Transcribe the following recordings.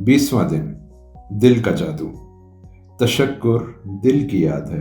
20वां दिन, दिल का जादू। तशक्कुर दिल की याद है।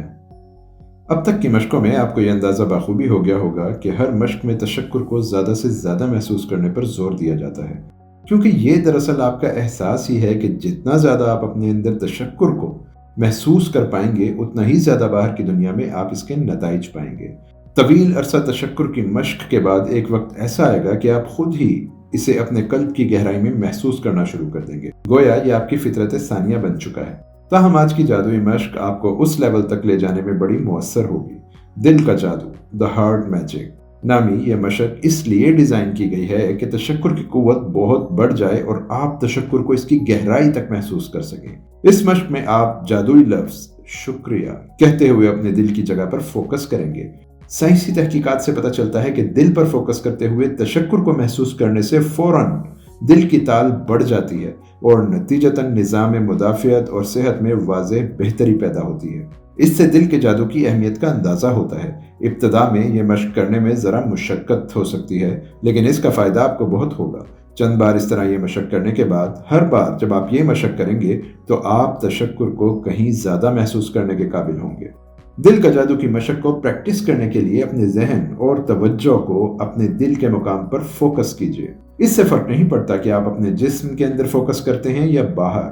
अब तक की मशकों में आपको यह अंदाज़ा बाखूबी हो गया होगा कि हर मश्क में तशक्कुर को ज़्यादा से ज़्यादा महसूस करने पर जोर दिया जाता है, क्योंकि ये दरअसल आपका एहसास ही है कि जितना ज़्यादा आप अपने अंदर तशक्कुर को महसूस कर पाएंगे, उतना ही ज़्यादा बाहर की दुनिया में आप इसके नताइज पाएंगे। तवील अरसा तशक्कुर की मश्क के बाद एक वक्त ऐसा आएगा कि आप खुद ही इसे अपने कल्ब की गहराई में महसूस करना शुरू कर देंगे, गोया ये आपकी फितरत सानिया बन चुका है। ताहम आज की जादुई मश्क आपको उस लेवल तक ले जाने में बड़ी मुअस्सर होगी। दिल का जादू, द हार्ट मैजिक नामी यह मशक इसलिए डिजाइन की गई है कि तशक्कुर की कुव्वत बहुत बढ़ जाए और आप तशक्कुर को इसकी गहराई तक महसूस कर सकें। इस मश्क में आप जादुई लफ्ज शुक्रिया कहते हुए अपने दिल की जगह पर फोकस करेंगे। साइंसी तहकीकात से पता चलता है कि दिल पर फोकस करते हुए तशक्कुर को महसूस करने से फौरन दिल की ताल बढ़ जाती है और नतीजतन निज़ाम मुदाफ़ियत और सेहत में वाज़ेह बेहतरी पैदा होती है। इससे दिल के जादू की अहमियत का अंदाज़ा होता है। इब्तदा में ये मश्क करने में ज़रा मुशक्क़त हो सकती है, लेकिन इसका फ़ायदा आपको बहुत होगा। चंद बार इस तरह ये मशक करने के बाद हर बार जब आप ये मशक करेंगे तो आप तशक्कुर को कहीं ज़्यादा महसूस करने के काबिल होंगे। दिल का जादू की मशक को प्रैक्टिस करने के लिए अपने जहन और तवज्जो को अपने दिल के मुकाम पर फोकस कीजिए। इससे फर्क नहीं पड़ता कि आप अपने जिस्म के अंदर फोकस करते हैं या बाहर।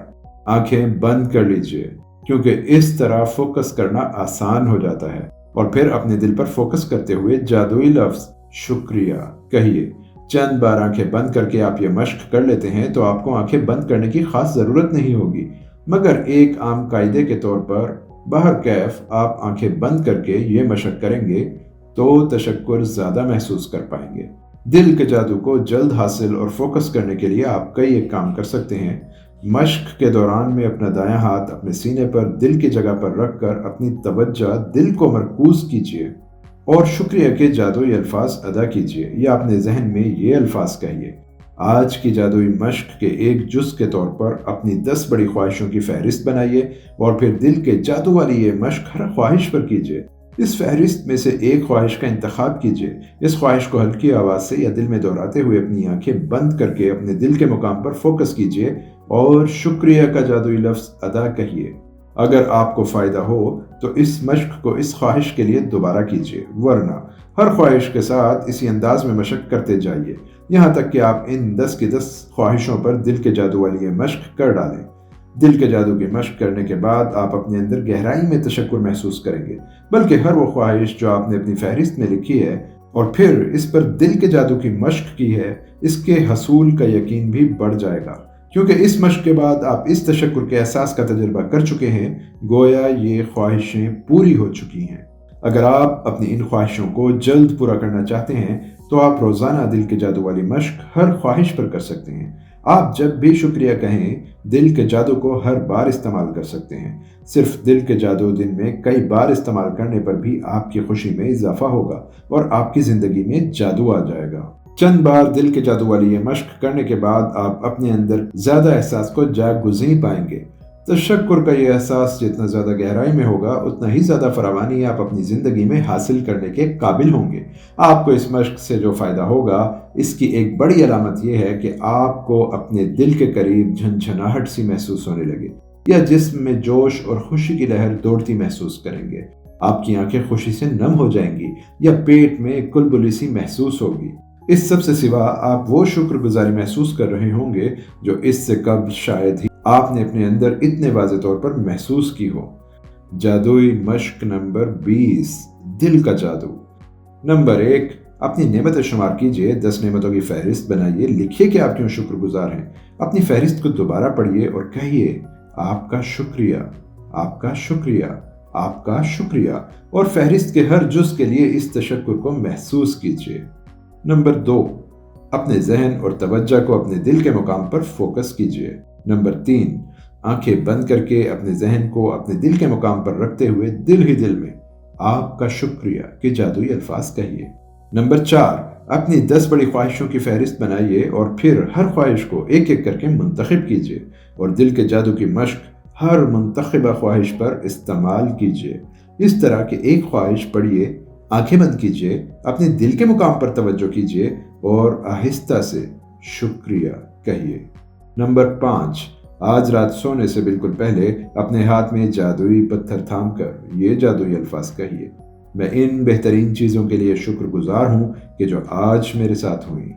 आंखें बंद कर लीजिए, क्योंकि इस तरह फोकस करना आसान हो जाता है। और फिर अपने दिल पर फोकस करते हुए जादुई लफ्ज शुक्रिया कहिए। चंद बार आंखें बंद करके आप ये मश्क कर लेते हैं तो आपको आंखें बंद करने की खास जरूरत नहीं होगी, मगर एक आम कायदे के तौर पर बाहर कैफ आप आंखें बंद करके ये मशक करेंगे तो तशक्कुर ज्यादा महसूस कर पाएंगे। दिल के जादू को जल्द हासिल और फोकस करने के लिए आप कई एक काम कर सकते हैं। मश्क के दौरान में अपना दायां हाथ अपने सीने पर दिल की जगह पर रखकर अपनी तवज्जो दिल को मरकूज कीजिए और शुक्रिया के जादुई अल्फाज अदा कीजिए या अपने जहन में ये अल्फाज कहिए। आज की जादुई मश्क के एक जुज के तौर पर अपनी 10 बड़ी ख्वाहिशों की फहरिस्त बनाइए और फिर दिल के जादू वाली ये मश्क हर ख्वाहिश पर कीजिए। इस फहरिस्त में से एक ख्वाहिश का इंतखाब कीजिए। इस ख्वाहिश को हल्की आवाज़ से या दिल में दोहराते हुए अपनी आंखें बंद करके अपने दिल के मुकाम पर फोकस कीजिए और शुक्रिया का जादुई लफ्ज अदा कहिए। अगर आपको फ़ायदा हो तो इस मश्क को इस ख्वाहिश के लिए दोबारा कीजिए, वरना हर ख्वाहिश के साथ इसी अंदाज में मशक करते जाइए, यहाँ तक कि आप इन 10 की 10 ख्वाहिशों पर दिल के जादू वाली ये मश्क कर डालें। दिल के जादू की मश्क करने के बाद आप अपने अंदर गहराई में तशक्कुर महसूस करेंगे, बल्कि हर वो ख्वाहिश जो आपने अपनी फहरिस्त में लिखी है और फिर इस पर दिल के जादू की मश्क की है, इसके हसूल का यकीन भी बढ़ जाएगा, क्योंकि इस मश्क के बाद आप इस तशक्कुर के एहसास का तजुर्बा कर चुके हैं, गोया ये ख्वाहिशें पूरी हो चुकी हैं। अगर आप अपनी इन ख्वाहिशों को जल्द पूरा करना चाहते हैं तो आप रोज़ाना दिल के जादू वाली मश्क हर ख्वाहिश पर कर सकते हैं। आप जब भी शुक्रिया कहें, दिल के जादू को हर बार इस्तेमाल कर सकते हैं। सिर्फ दिल के जादू दिन में कई बार इस्तेमाल करने पर भी आपकी खुशी में इजाफा होगा और आपकी ज़िंदगी में जादू आ जाएगा। चंद बार दिल के जादू वाली ये मश्क करने के बाद आप अपने अंदर ज़्यादा एहसास को जागुज़ी पाएंगे। तशक्कुर का ये एहसास जितना ज़्यादा गहराई में होगा, उतना ही ज़्यादा फरावानी आप अपनी ज़िंदगी में हासिल करने के काबिल होंगे। आपको इस मश्क से जो फ़ायदा होगा, इसकी एक बड़ी अलामत यह है कि आपको अपने दिल के करीब झंझनाहट सी महसूस होने लगे या जिस्म में जोश और खुशी की लहर दौड़ती महसूस करेंगे। आपकी आंखें खुशी से नम हो जाएंगी या पेट में कुलबुली सी महसूस होगी। इस सब से सिवा आप वो शुक्रगुजारी महसूस कर रहे होंगे जो इससे कब शायद ही आपने अपने अंदर इतने वाज़े तौर पर महसूस की हो। जादुई मश्क नंबर 20, दिल का जादू। नंबर 1, अपनी नेमतें शुमार कीजिए। 10 नेमतों की फहरिस्त बनाइए। लिखिए कि आप क्यों शुक्रगुजार हैं। अपनी फहरिस्त को दोबारा पढ़िए और कहिए आपका शुक्रिया, आपका शुक्रिया, आपका शुक्रिया, और फहरिस्त के हर जुज के लिए इस तशक्कुर को महसूस कीजिए। नंबर 2, अपने जहन और तवज्जो को अपने दिल के मुकाम पर फोकस कीजिए। नंबर 3, आंखें बंद करके अपने जहन को अपने दिल के मुकाम पर रखते हुए दिल ही दिल में आपका शुक्रिया के जादुई अल्फाज कहिए। नंबर 4, अपनी 10 बड़ी ख्वाहिशों की फहरिस्त बनाइए और फिर हर ख्वाहिश को एक एक करके मुंतखब कीजिए और दिल के जादू की मश्क हर मुंतखबा ख्वाहिश पर इस्तेमाल कीजिए। इस तरह की एक ख्वाहिश पढ़िए, आंखें बंद कीजिए, अपने दिल के मुकाम पर तवज्जो कीजिए और आहिस्ता से शुक्रिया कहिए। नंबर 5, آج رات سونے سے بالکل پہلے اپنے ہاتھ میں جادوئی پتھر تھام کر یہ جادوئی الفاظ کہیے: میں ان بہترین چیزوں کے لیے شکر گزار ہوں کہ جو آج میرے ساتھ ہوئی۔